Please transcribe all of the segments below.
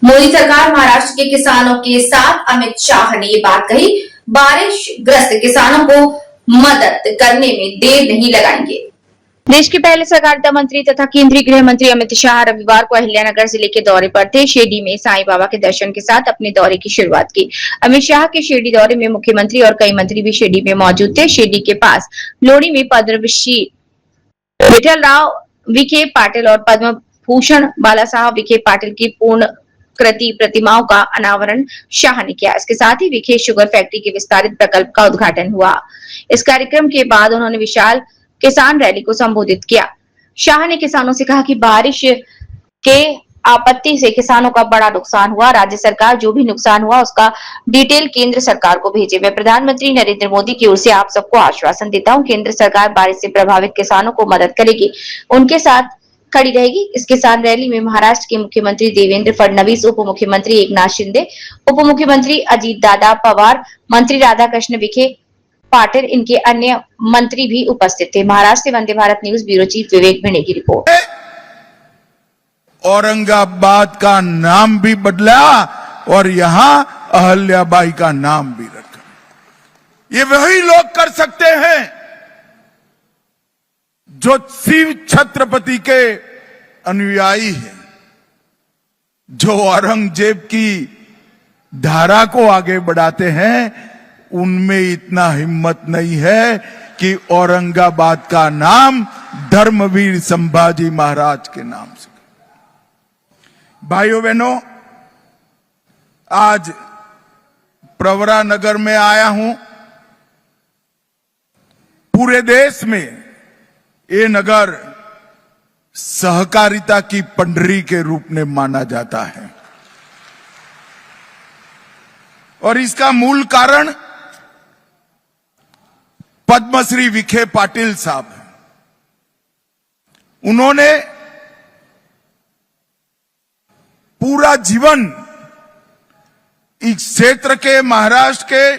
मोदी सरकार महाराष्ट्र के किसानों के साथ, अमित शाह ने ये बात कही। बारिश ग्रस्त किसानों को मदद करने में देर नहीं लगाएंगे। देश के पहले सहकारिता मंत्री तथा केंद्रीय गृह मंत्री अमित शाह रविवार को अहिल्यानगर जिले के दौरे पर थे। शिरडी में साईं बाबा के दर्शन के साथ अपने दौरे की शुरुआत की। अमित शाह के शिरडी दौरे में मुख्यमंत्री और कई मंत्री भी शिरडी में मौजूद थे। शिरडी के पास लोहड़ी में पद्मश्री विठल राव विखे पाटिल और पद्म भूषण बाला साहब विखे पाटिल की पूर्ण कृति प्रतिमाओं का अनावरण शाह ने किया। इसके साथ ही विखे शुगर फैक्ट्री के विस्तारित प्रकल्प का उद्घाटन हुआ। इस कार्यक्रम के बाद उन्होंने विशाल किसान रैली को संबोधित किया। शाह ने किसानों से कहा कि बारिश के आपत्ति से किसानों का बड़ा नुकसान हुआ। राज्य सरकार जो भी नुकसान हुआ उसका डिटेल केंद्र सरकार को भेजे। मैं प्रधानमंत्री नरेंद्र मोदी की ओर से आप सबको आश्वासन देता हूं, केंद्र सरकार बारिश से प्रभावित किसानों को मदद करेगी, उनके साथ खड़ी रहेगी। इस किसान रैली में महाराष्ट्र के मुख्यमंत्री देवेंद्र फडणवीस, उप मुख्यमंत्री एकनाथ शिंदे, उप मुख्यमंत्री अजीत दादा पवार, मंत्री राधाकृष्ण विखे पाटिल, इनके अन्य मंत्री भी उपस्थित थे। महाराष्ट्र से Vande Bharat news bureau chief विवेक भिड़े की रिपोर्ट। औरंगाबाद का नाम भी बदला और यहां अहल्याबाई का नाम भी रखा। ये वही लोग कर सकते हैं जो शिव छत्रपति के अनुयायी हैं, जो औरंगजेब की धारा को आगे बढ़ाते हैं। उनमें इतना हिम्मत नहीं है कि औरंगाबाद का नाम धर्मवीर संभाजी महाराज के नाम से। भाइयों बहनों, आज प्रवरा नगर में आया हूं। पूरे देश में ये नगर सहकारिता की पंडरी के रूप में माना जाता है और इसका मूल कारण पद्मश्री विखे पाटिल साहब हैं। उन्होंने पूरा जीवन इस क्षेत्र के, महाराष्ट्र के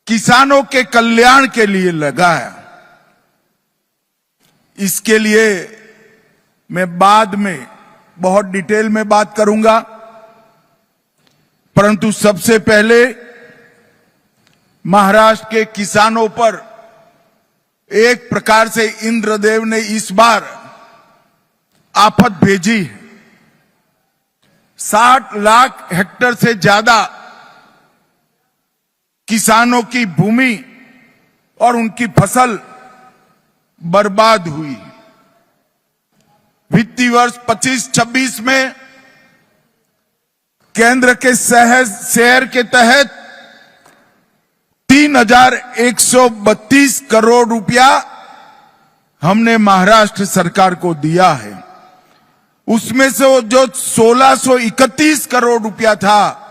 किसानों के कल्याण के लिए लगाया। इसके लिए मैं बाद में बहुत डिटेल में बात करूंगा, परंतु सबसे पहले महाराष्ट्र के किसानों पर एक प्रकार से इंद्रदेव ने इस बार आफत भेजी है। 60 लाख हेक्टेयर से ज्यादा किसानों की भूमि और उनकी फसल बर्बाद हुई। वित्तीय वर्ष 25-26 में केंद्र के शहर के तहत 3132 करोड़ रुपया हमने महाराष्ट्र सरकार को दिया है। उसमें से जो 1631 करोड़ रुपया था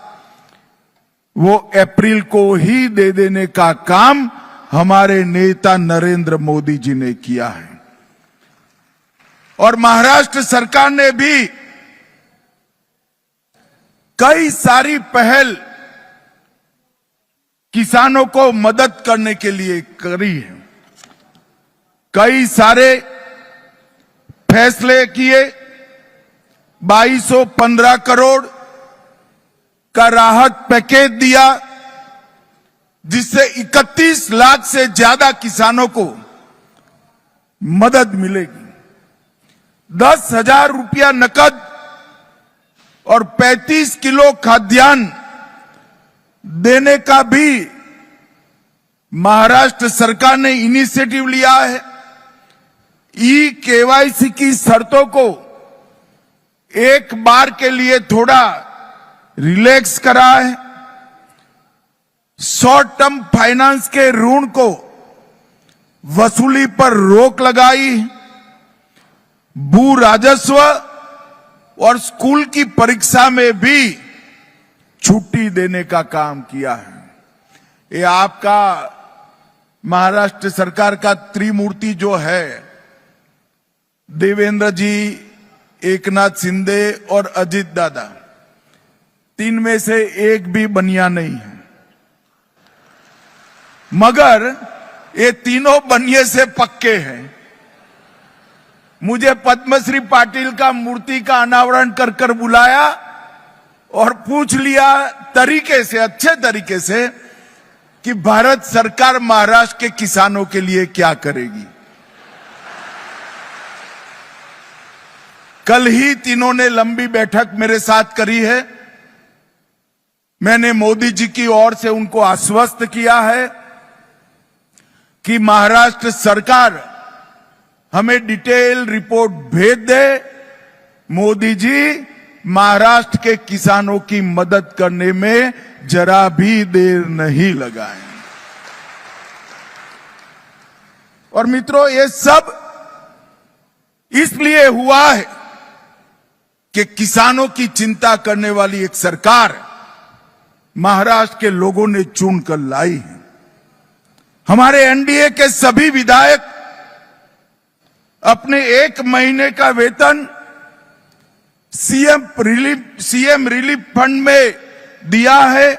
वो अप्रैल को ही दे देने का काम हमारे नेता नरेंद्र मोदी जी ने किया है। और महाराष्ट्र सरकार ने भी कई सारी पहल किसानों को मदद करने के लिए करी है। कई सारे फैसले किए। 2215 करोड़ का राहत पैकेज दिया, जिससे 31 लाख से ज्यादा किसानों को मदद मिलेगी। 10,000 रुपया नकद और 35 किलो खाद्यान्न देने का भी महाराष्ट्र सरकार ने इनिशिएटिव लिया है। केवाईसी की शर्तों को एक बार के लिए थोड़ा रिलैक्स करा है। शॉर्ट टर्म फाइनेंस के ऋण को वसूली पर रोक लगाई। भू राजस्व और स्कूल की परीक्षा में भी छुट्टी देने का काम किया है। ये आपका महाराष्ट्र सरकार का त्रिमूर्ति जो है, देवेंद्र जी, एकनाथ शिंदे और अजीत दादा, 3 में से एक भी बनिया नहीं है, मगर ये तीनों बनिए से पक्के हैं। मुझे पद्मश्री पाटिल का मूर्ति का अनावरण कर कर बुलाया और पूछ लिया तरीके से, अच्छे तरीके से, कि भारत सरकार महाराष्ट्र के किसानों के लिए क्या करेगी। कल ही तीनों ने लंबी बैठक मेरे साथ करी है। मैंने मोदी जी की ओर से उनको आश्वस्त किया है कि महाराष्ट्र सरकार हमें डिटेल रिपोर्ट भेज दे। मोदी जी महाराष्ट्र के किसानों की मदद करने में जरा भी देर नहीं लगाएं। और मित्रों, ये सब इसलिए हुआ है कि किसानों की चिंता करने वाली एक सरकार महाराष्ट्र के लोगों ने चुनकर लाई है। हमारे एनडीए के सभी विधायक अपने 1 महीने का वेतन सीएम रिलीफ फंड में दिया है।